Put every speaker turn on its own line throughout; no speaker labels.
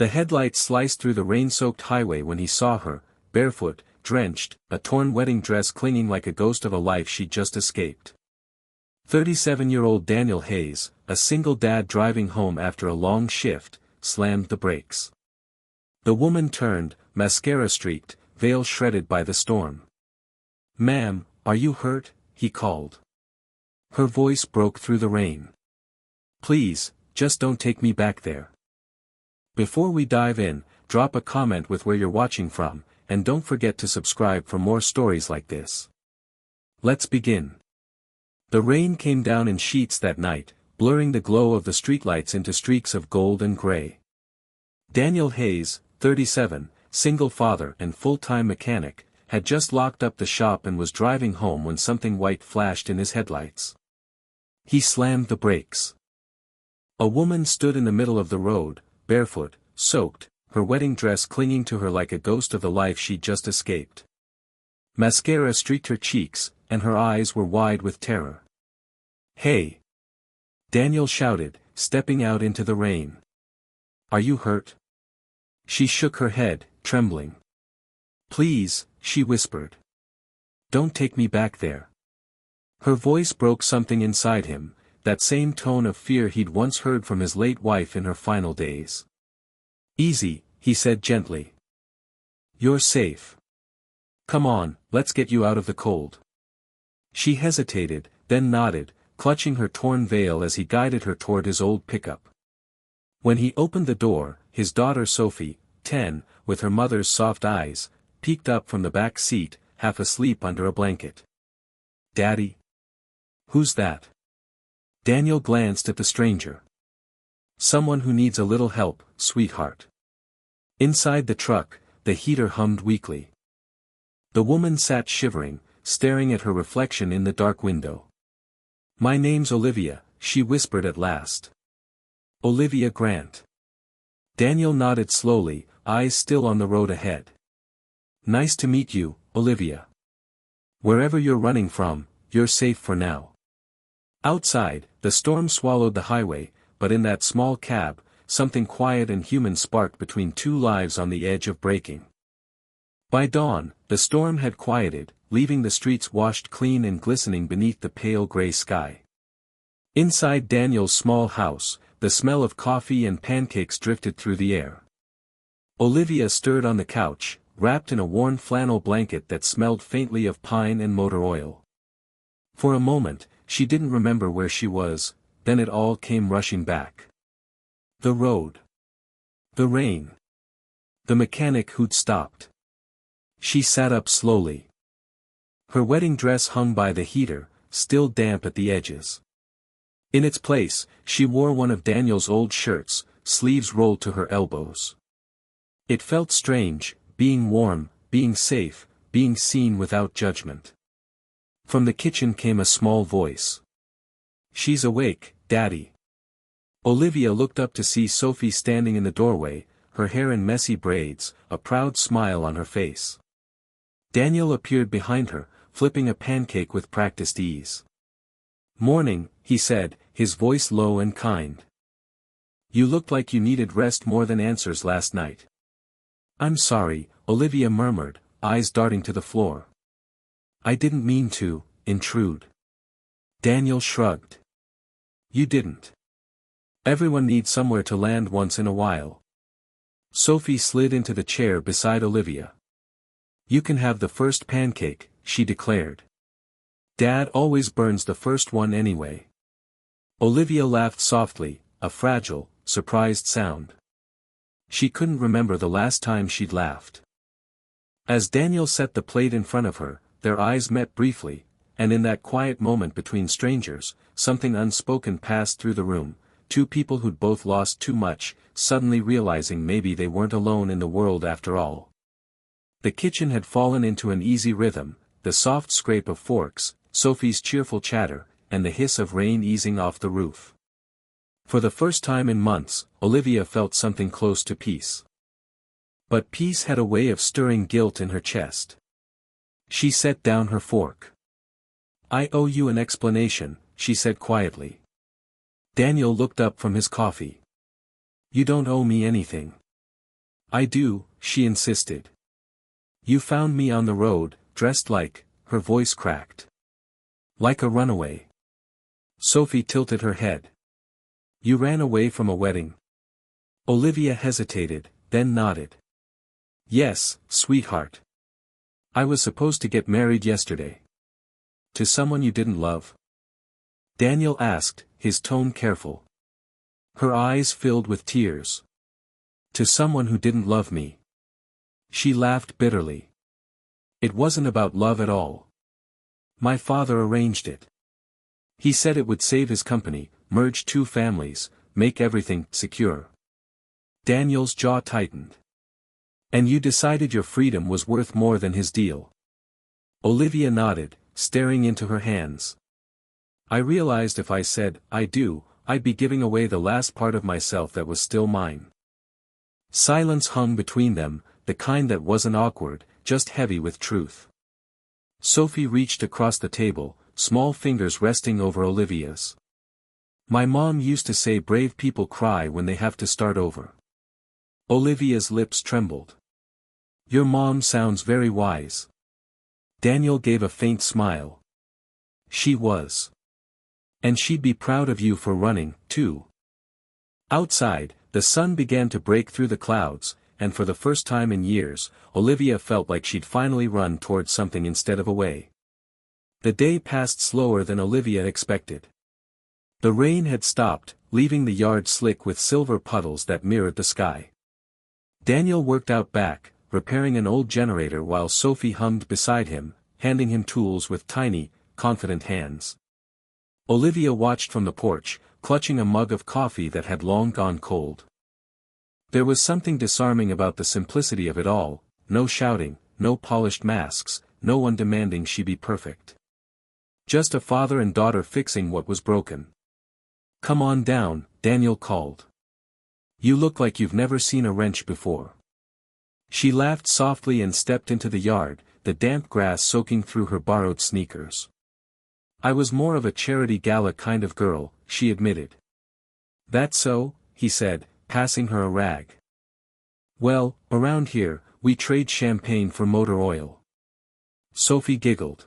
The headlights sliced through the rain-soaked highway when he saw her, barefoot, drenched, a torn wedding dress clinging like a ghost of a life she'd just escaped. 37-year-old Daniel Hayes, a single dad driving home after a long shift, slammed the brakes. The woman turned, mascara streaked, veil shredded by the storm. "Ma'am, are you hurt?" he called. Her voice broke through the rain. "Please, just don't take me back there." Before we dive in, drop a comment with where you're watching from, and don't forget to subscribe for more stories like this. Let's begin. The rain came down in sheets that night, blurring the glow of the streetlights into streaks of gold and gray. Daniel Hayes, 37, single father and full-time mechanic, had just locked up the shop and was driving home when something white flashed in his headlights. He slammed the brakes. A woman stood in the middle of the road, barefoot, soaked, her wedding dress clinging to her like a ghost of the life she'd just escaped. Mascara streaked her cheeks, and her eyes were wide with terror. "Hey!" Daniel shouted, stepping out into the rain. "Are you hurt?" She shook her head, trembling. "Please," she whispered. "Don't take me back there." Her voice broke something inside him, that same tone of fear he'd once heard from his late wife in her final days. "Easy," he said gently. "You're safe. Come on, let's get you out of the cold." She hesitated, then nodded, clutching her torn veil as he guided her toward his old pickup. When he opened the door, his daughter Sophie, 10, with her mother's soft eyes, peeked up from the back seat, half asleep under a blanket. "Daddy? Who's that?" Daniel glanced at the stranger. "Someone who needs a little help, sweetheart." Inside the truck, the heater hummed weakly. The woman sat shivering, staring at her reflection in the dark window. "My name's Olivia," she whispered at last. "Olivia Grant." Daniel nodded slowly, eyes still on the road ahead. "Nice to meet you, Olivia. Wherever you're running from, you're safe for now." Outside, the storm swallowed the highway, but in that small cab, something quiet and human sparked between two lives on the edge of breaking. By dawn, the storm had quieted, leaving the streets washed clean and glistening beneath the pale gray sky. Inside Daniel's small house, the smell of coffee and pancakes drifted through the air. Olivia stirred on the couch, wrapped in a worn flannel blanket that smelled faintly of pine and motor oil. For a moment, she didn't remember where she was, then it all came rushing back. The road. The rain. The mechanic who'd stopped. She sat up slowly. Her wedding dress hung by the heater, still damp at the edges. In its place, she wore one of Daniel's old shirts, sleeves rolled to her elbows. It felt strange, being warm, being safe, being seen without judgment. From the kitchen came a small voice. "She's awake, Daddy." Olivia looked up to see Sophie standing in the doorway, her hair in messy braids, a proud smile on her face. Daniel appeared behind her, flipping a pancake with practiced ease. "Morning," he said, his voice low and kind. "You looked like you needed rest more than answers last night." "I'm sorry," Olivia murmured, eyes darting to the floor. "I didn't mean to intrude." Daniel shrugged. "You didn't. Everyone needs somewhere to land once in a while." Sophie slid into the chair beside Olivia. "You can have the first pancake," she declared. "Dad always burns the first one anyway." Olivia laughed softly, a fragile, surprised sound. She couldn't remember the last time she'd laughed. As Daniel set the plate in front of her, their eyes met briefly, and in that quiet moment between strangers, something unspoken passed through the room, two people who'd both lost too much, suddenly realizing maybe they weren't alone in the world after all. The kitchen had fallen into an easy rhythm, the soft scrape of forks, Sophie's cheerful chatter, and the hiss of rain easing off the roof. For the first time in months, Olivia felt something close to peace. But peace had a way of stirring guilt in her chest. She set down her fork. "I owe you an explanation," she said quietly. Daniel looked up from his coffee. "You don't owe me anything." I do, she insisted. You found me on the road, dressed like, her voice cracked. Like a runaway. Sophie tilted her head. You ran away from a wedding? Olivia hesitated, then nodded. Yes, sweetheart. I was supposed to get married yesterday. To someone you didn't love? Daniel asked, his tone careful. Her eyes filled with tears. To someone who didn't love me. She laughed bitterly. It wasn't about love at all. My father arranged it. He said it would save his company, merge two families, make everything secure. Daniel's jaw tightened. And you decided your freedom was worth more than his deal. Olivia nodded, staring into her hands. I realized if I said, I do, I'd be giving away the last part of myself that was still mine. Silence hung between them, the kind that wasn't awkward, just heavy with truth. Sophie reached across the table, small fingers resting over Olivia's. My mom used to say brave people cry when they have to start over. Olivia's lips trembled. Your mom sounds very wise. Daniel gave a faint smile. She was. And she'd be proud of you for running, too. Outside, the sun began to break through the clouds, and for the first time in years, Olivia felt like she'd finally run towards something instead of away. The day passed slower than Olivia expected. The rain had stopped, leaving the yard slick with silver puddles that mirrored the sky. Daniel worked out back, repairing an old generator while Sophie hummed beside him, handing him tools with tiny, confident hands. Olivia watched from the porch, clutching a mug of coffee that had long gone cold. There was something disarming about the simplicity of it all, no shouting, no polished masks, no one demanding she be perfect. Just a father and daughter fixing what was broken. Come on down, Daniel called. You look like you've never seen a wrench before. She laughed softly and stepped into the yard, the damp grass soaking through her borrowed sneakers. I was more of a charity gala kind of girl, she admitted. That so? He said, passing her a rag. Well, around here, we trade champagne for motor oil. Sophie giggled.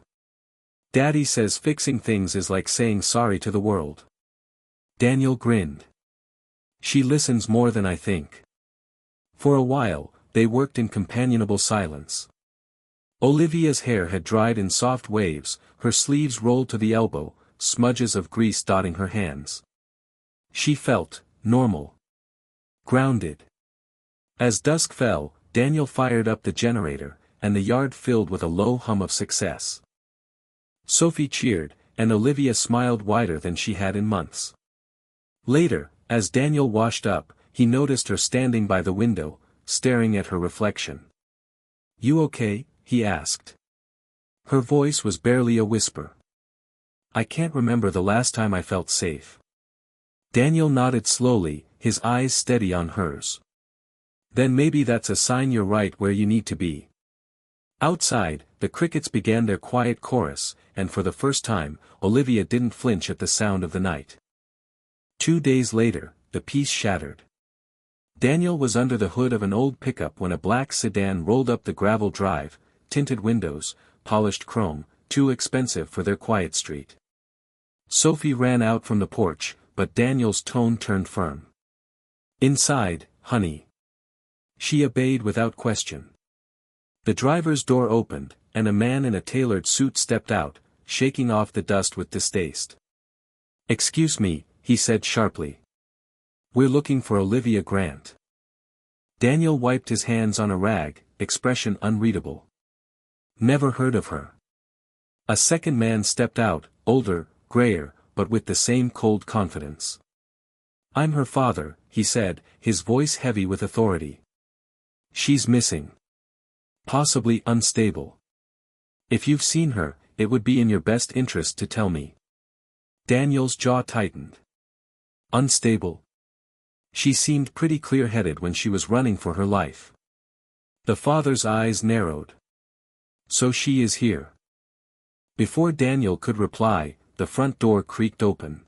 Daddy says fixing things is like saying sorry to the world. Daniel grinned. She listens more than I think. For a while, they worked in companionable silence. Olivia's hair had dried in soft waves, her sleeves rolled to the elbow, smudges of grease dotting her hands. She felt normal. Grounded. As dusk fell, Daniel fired up the generator, and the yard filled with a low hum of success. Sophie cheered, and Olivia smiled wider than she had in months. Later, as Daniel washed up, he noticed her standing by the window, staring at her reflection. You okay? He asked. Her voice was barely a whisper. I can't remember the last time I felt safe. Daniel nodded slowly, his eyes steady on hers. Then maybe that's a sign you're right where you need to be. Outside, the crickets began their quiet chorus, and for the first time, Olivia didn't flinch at the sound of the night. 2 days later, the peace shattered. Daniel was under the hood of an old pickup when a black sedan rolled up the gravel drive, tinted windows, polished chrome, too expensive for their quiet street. Sophie ran out from the porch, but Daniel's tone turned firm. Inside, honey. She obeyed without question. The driver's door opened, and a man in a tailored suit stepped out, shaking off the dust with distaste. Excuse me, he said sharply. We're looking for Olivia Grant. Daniel wiped his hands on a rag, expression unreadable. Never heard of her. A second man stepped out, older, grayer, but with the same cold confidence. I'm her father, he said, his voice heavy with authority. She's missing. Possibly unstable. If you've seen her, it would be in your best interest to tell me. Daniel's jaw tightened. Unstable. She seemed pretty clear-headed when she was running for her life. The father's eyes narrowed. So she is here. Before Daniel could reply, the front door creaked open.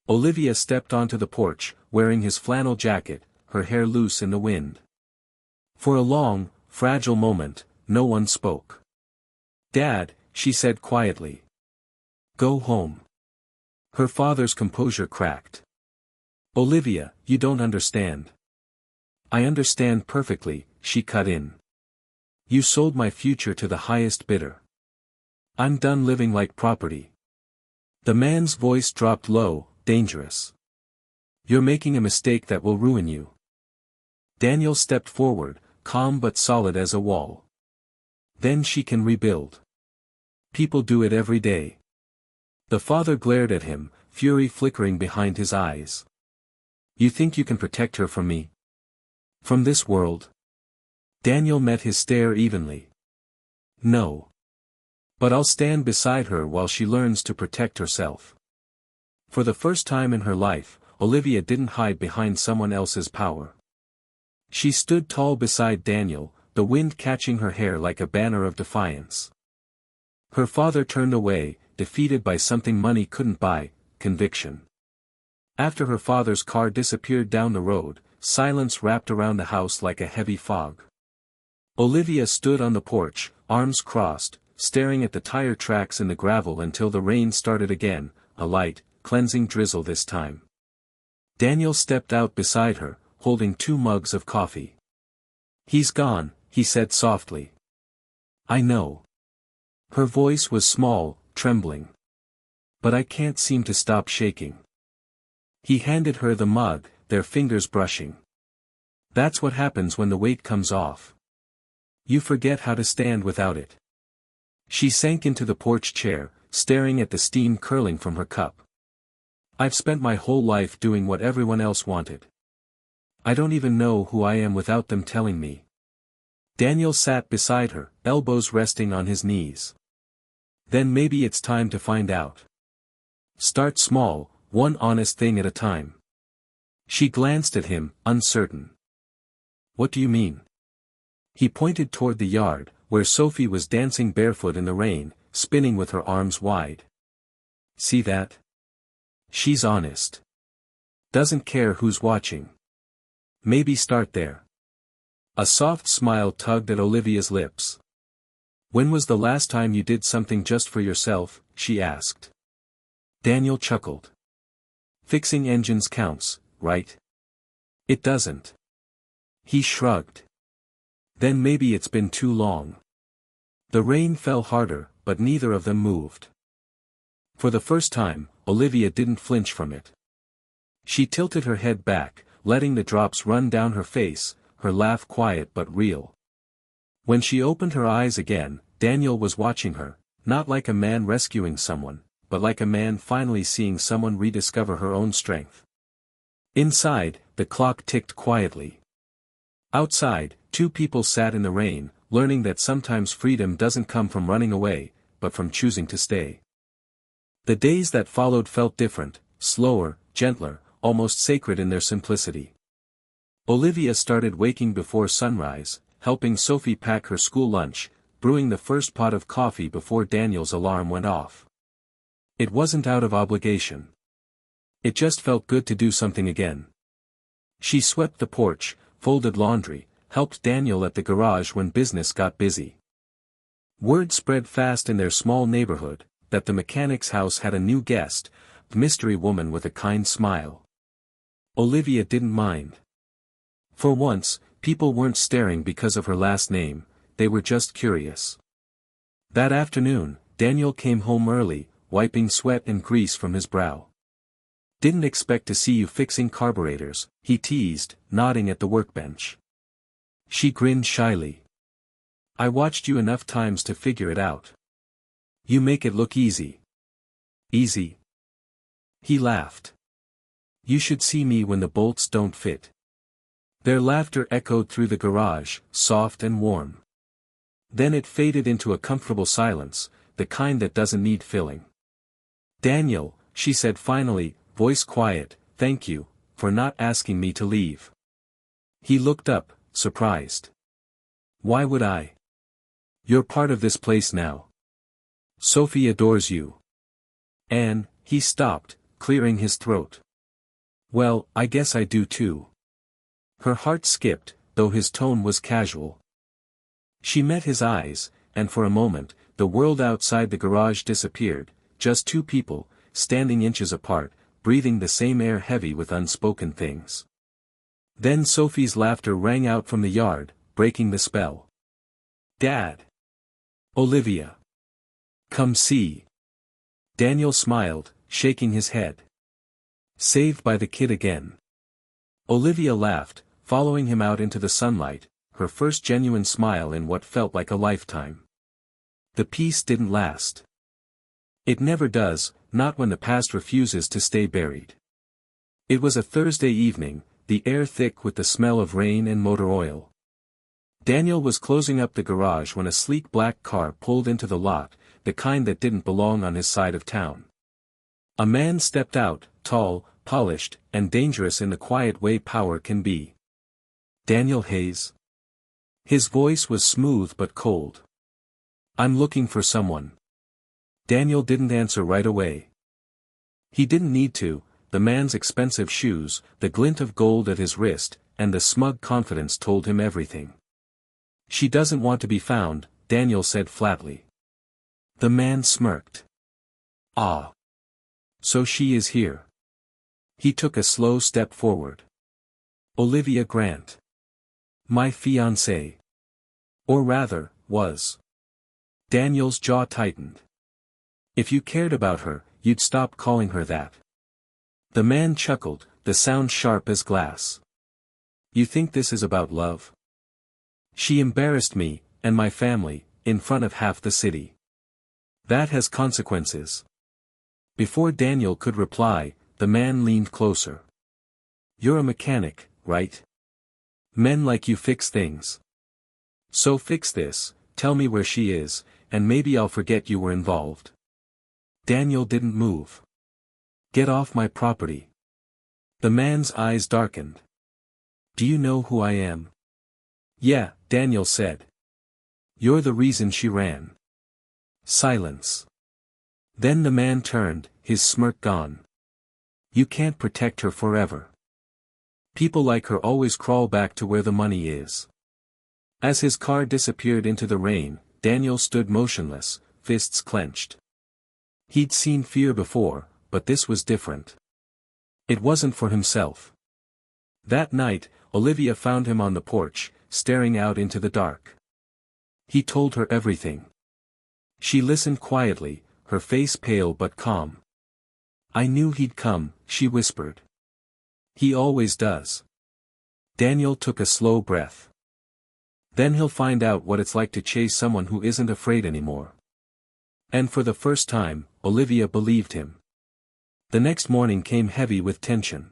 Olivia stepped onto the porch, wearing his flannel jacket, her hair loose in the wind. For a long, fragile moment, no one spoke. "Dad," she said quietly. "Go home." Her father's composure cracked. "Olivia, you don't understand." "I understand perfectly," she cut in. "You sold my future to the highest bidder. I'm done living like property." The man's voice dropped low, dangerous. "You're making a mistake that will ruin you." Daniel stepped forward, calm but solid as a wall. "Then she can rebuild. People do it every day." The father glared at him, fury flickering behind his eyes. "You think you can protect her from me? From this world?" Daniel met his stare evenly. "No. But I'll stand beside her while she learns to protect herself." For the first time in her life, Olivia didn't hide behind someone else's power. She stood tall beside Daniel, the wind catching her hair like a banner of defiance. Her father turned away, defeated by something money couldn't buy, conviction. After her father's car disappeared down the road, silence wrapped around the house like a heavy fog. Olivia stood on the porch, arms crossed, staring at the tire tracks in the gravel until the rain started again, a light, cleansing drizzle this time. Daniel stepped out beside her, holding 2 mugs of coffee. "He's gone," he said softly. "I know." Her voice was small, trembling. "But I can't seem to stop shaking." He handed her the mug, their fingers brushing. "That's what happens when the weight comes off. You forget how to stand without it." She sank into the porch chair, staring at the steam curling from her cup. "I've spent my whole life doing what everyone else wanted. I don't even know who I am without them telling me." Daniel sat beside her, elbows resting on his knees. "Then maybe it's time to find out. Start small, one honest thing at a time." She glanced at him, uncertain. "What do you mean?" He pointed toward the yard, where Sophie was dancing barefoot in the rain, spinning with her arms wide. "See that? She's honest. Doesn't care who's watching. Maybe start there." A soft smile tugged at Olivia's lips. "When was the last time you did something just for yourself?" she asked. Daniel chuckled. "Fixing engines counts, right?" "It doesn't." He shrugged. "Then maybe it's been too long." The rain fell harder, but neither of them moved. For the first time, Olivia didn't flinch from it. She tilted her head back, letting the drops run down her face, her laugh quiet but real. When she opened her eyes again, Daniel was watching her, not like a man rescuing someone, but like a man finally seeing someone rediscover her own strength. Inside, the clock ticked quietly. Outside, 2 people sat in the rain, learning that sometimes freedom doesn't come from running away, but from choosing to stay. The days that followed felt different, slower, gentler, almost sacred in their simplicity. Olivia started waking before sunrise, helping Sophie pack her school lunch, brewing the first pot of coffee before Daniel's alarm went off. It wasn't out of obligation. It just felt good to do something again. She swept the porch, folded laundry, helped Daniel at the garage when business got busy. Word spread fast in their small neighborhood, that the mechanic's house had a new guest, a mystery woman with a kind smile. Olivia didn't mind. For once, people weren't staring because of her last name, they were just curious. That afternoon, Daniel came home early, wiping sweat and grease from his brow. "Didn't expect to see you fixing carburetors," he teased, nodding at the workbench. She grinned shyly. "I watched you enough times to figure it out. You make it look easy." "Easy?" He laughed. "You should see me when the bolts don't fit." Their laughter echoed through the garage, soft and warm. Then it faded into a comfortable silence, the kind that doesn't need filling. "Daniel," she said finally, voice quiet, "thank you, for not asking me to leave." He looked up, surprised. "Why would I? You're part of this place now. Sophie adores you. And," he stopped, clearing his throat. "Well, I guess I do too." Her heart skipped, though his tone was casual. She met his eyes, and for a moment, the world outside the garage disappeared, just two people, standing inches apart, breathing the same air heavy with unspoken things. Then Sophie's laughter rang out from the yard, breaking the spell. "Dad! Olivia! Come see!" Daniel smiled, shaking his head. Saved by the kid again. Olivia laughed, following him out into the sunlight, her first genuine smile in what felt like a lifetime. The peace didn't last. It never does, not when the past refuses to stay buried. It was a Thursday evening, the air thick with the smell of rain and motor oil. Daniel was closing up the garage when a sleek black car pulled into the lot, the kind that didn't belong on his side of town. A man stepped out, tall, polished, and dangerous in the quiet way power can be. "Daniel Hayes?" His voice was smooth but cold. "I'm looking for someone." Daniel didn't answer right away. He didn't need to. The man's expensive shoes, the glint of gold at his wrist, and the smug confidence told him everything. "She doesn't want to be found," Daniel said flatly. The man smirked. "Ah. So she is here." He took a slow step forward. "Olivia Grant. My fiancée. Or rather, was." Daniel's jaw tightened. "If you cared about her, you'd stop calling her that." The man chuckled, the sound sharp as glass. "You think this is about love? She embarrassed me, and my family, in front of half the city. That has consequences." Before Daniel could reply, the man leaned closer. "You're a mechanic, right? Men like you fix things. So fix this, tell me where she is, and maybe I'll forget you were involved." Daniel didn't move. "Get off my property." The man's eyes darkened. "Do you know who I am?" "Yeah," Daniel said. "You're the reason she ran." Silence. Then the man turned, his smirk gone. "You can't protect her forever. People like her always crawl back to where the money is." As his car disappeared into the rain, Daniel stood motionless, fists clenched. He'd seen fear before, but this was different. It wasn't for himself. That night, Olivia found him on the porch, staring out into the dark. He told her everything. She listened quietly, her face pale but calm. "I knew he'd come," she whispered. "He always does." Daniel took a slow breath. Then he'll find out what it's like to chase someone who isn't afraid anymore. And for the first time, Olivia believed him. The next morning came heavy with tension.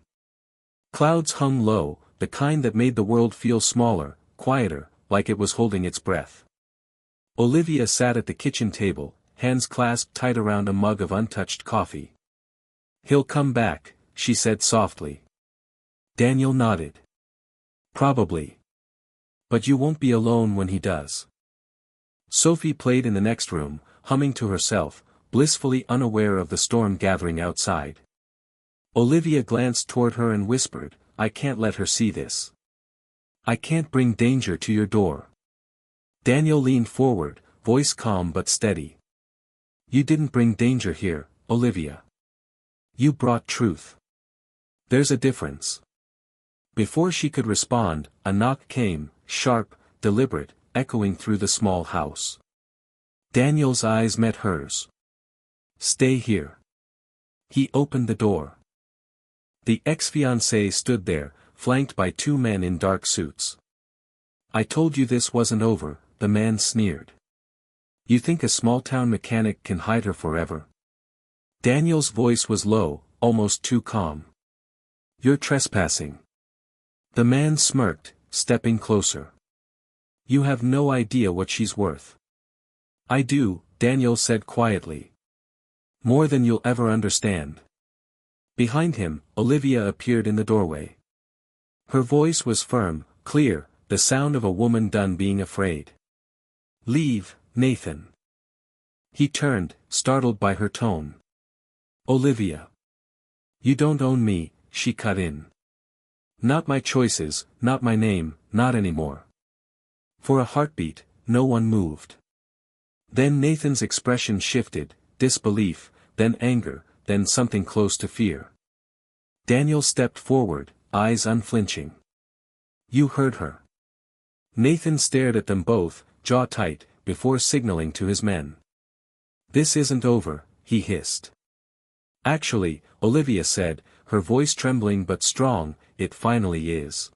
Clouds hung low, the kind that made the world feel smaller, quieter, like it was holding its breath. Olivia sat at the kitchen table, hands clasped tight around a mug of untouched coffee. "He'll come back," she said softly. Daniel nodded. "Probably. But you won't be alone when he does." Sophie played in the next room, humming to herself, blissfully unaware of the storm gathering outside. Olivia glanced toward her and whispered, "I can't let her see this. I can't bring danger to your door." Daniel leaned forward, voice calm but steady. "You didn't bring danger here, Olivia. You brought truth. There's a difference." Before she could respond, a knock came, sharp, deliberate, echoing through the small house. Daniel's eyes met hers. "Stay here." He opened the door. The ex-fiancé stood there, flanked by two men in dark suits. "I told you this wasn't over," the man sneered. "You think a small-town mechanic can hide her forever?" Daniel's voice was low, almost too calm. "You're trespassing." The man smirked, stepping closer. "You have no idea what she's worth." "I do," Daniel said quietly. "More than you'll ever understand." Behind him, Olivia appeared in the doorway. Her voice was firm, clear, the sound of a woman done being afraid. "Leave, Nathan." He turned, startled by her tone. "Olivia. You don't own me," she cut in. Not my choices, not my name, not anymore. For a heartbeat, no one moved. Then Nathan's expression shifted, disbelief, then anger, then something close to fear. Daniel stepped forward, eyes unflinching. You heard her. Nathan stared at them both, jaw tight, before signaling to his men. This isn't over, he hissed. Actually, Olivia said, her voice trembling but strong, it finally is.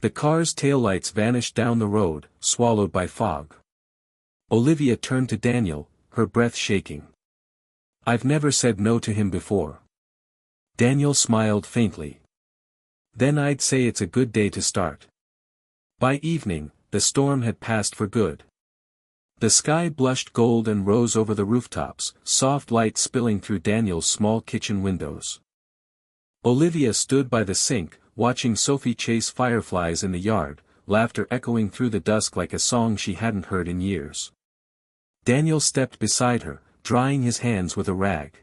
The car's taillights vanished down the road, swallowed by fog. Olivia turned to Daniel, her breath shaking. I've never said no to him before. Daniel smiled faintly. Then I'd say it's a good day to start. By evening, the storm had passed for good. The sky blushed gold and rose over the rooftops, soft light spilling through Daniel's small kitchen windows. Olivia stood by the sink, watching Sophie chase fireflies in the yard, laughter echoing through the dusk like a song she hadn't heard in years. Daniel stepped beside her, drying his hands with a rag.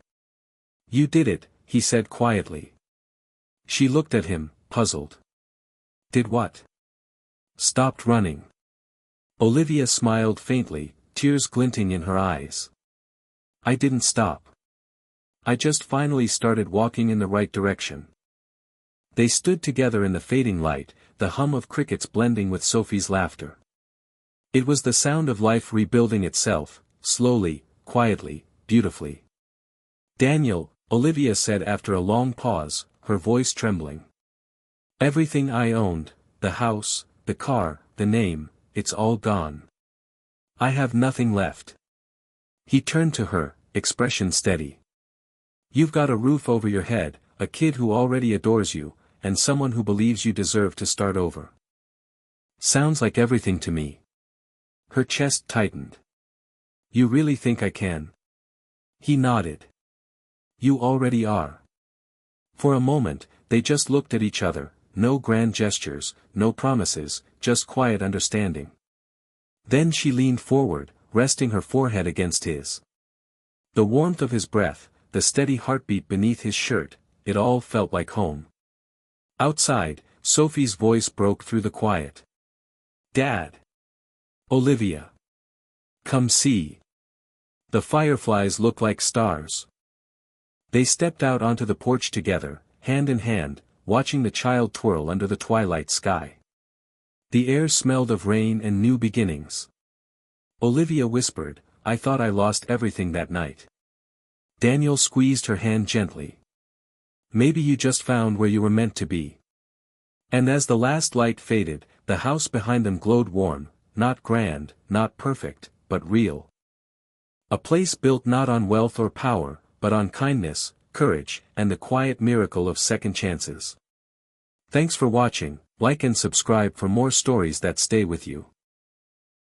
You did it, he said quietly. She looked at him, puzzled. Did what? Stopped running. Olivia smiled faintly, tears glinting in her eyes. I didn't stop. I just finally started walking in the right direction. They stood together in the fading light, the hum of crickets blending with Sophie's laughter. It was the sound of life rebuilding itself, slowly, quietly, beautifully. Daniel, Olivia said after a long pause, her voice trembling. Everything I owned, the house, the car, the name, it's all gone. I have nothing left. He turned to her, expression steady. You've got a roof over your head, a kid who already adores you, and someone who believes you deserve to start over. Sounds like everything to me. Her chest tightened. You really think I can? He nodded. You already are. For a moment, they just looked at each other, no grand gestures, no promises, just quiet understanding. Then she leaned forward, resting her forehead against his. The warmth of his breath, the steady heartbeat beneath his shirt, it all felt like home. Outside, Sophie's voice broke through the quiet. Dad! Olivia! Come see! The fireflies look like stars. They stepped out onto the porch together, hand in hand, watching the child twirl under the twilight sky. The air smelled of rain and new beginnings. Olivia whispered, I thought I lost everything that night. Daniel squeezed her hand gently. Maybe you just found where you were meant to be. And as the last light faded, the house behind them glowed warm, not grand, not perfect, but real. A place built not on wealth or power, but on kindness, courage, and the quiet miracle of second chances. Thanks for watching, like and subscribe for more stories that stay with you.